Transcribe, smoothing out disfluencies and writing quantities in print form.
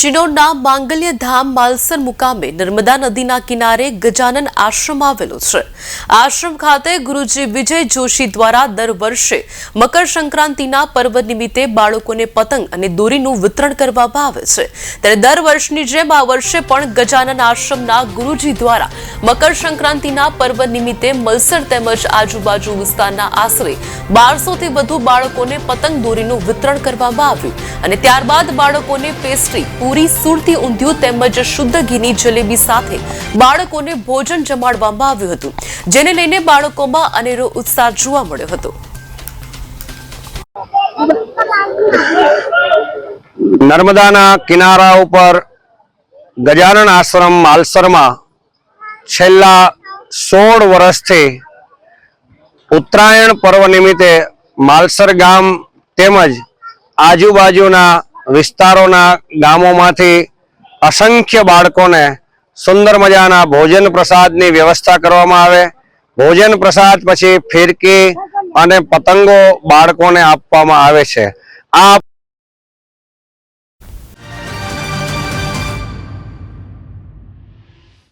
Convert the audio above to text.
શિનોરના માંગલ્ય ધામ માલસર મુકામે નર્મદા નદીના કિનારે ગજાનન આશ્રમ આવેલો છે। આશ્રમ ખાતે ગુરુજી વિજય જોશી દ્વારા દર વર્ષે મકર સંક્રાંતિના પર્વ નિમિત્તે બાળકોને પતંગ અને દોરીનું વિતરણ કરવામાં આવે છે। ત્યારે દર વર્ષની જેમ આ વર્ષે પણ ગજાનન આશ્રમના ગુરુજી દ્વારા મકર સંક્રાંતિના પર્વ નિમિત્તે મલસર તેમજ આજુબાજુ વિસ્તારના આશરે 1200 થી વધુ બાળકોને પતંગ દોરીનું વિતરણ કરવામાં આવ્યું અને ત્યારબાદ બાળકોને પેસ્ટ્રી, પૂરી, સુરતી ઊંધિયું તેમજ શુદ્ધ ઘીની જલેબી સાથે બાળકોને ભોજન જમાડવામાં આવ્યું હતું, જેને લઈને બાળકોમાં અનેરો ઉત્સાહ જોવા મળ્યો હતો। નર્મદાના કિનારા ઉપર ગજાનન આશ્રમ માલસરમાં છેલ્લા 16 વર્ષથી ઉત્તરાયણ પર્વ નિમિત્તે માલસર ગામ તેમજ આજુબાજુના વિસ્તારોના ગામોમાંથી અસંખ્ય બાળકોને સુંદર મજાના ભોજન પ્રસાદની વ્યવસ્થા કરવામાં આવે। ભોજન પ્રસાદ પછી ફિરકી અને પતંગો બાળકોને આપવામાં આવે છે। આ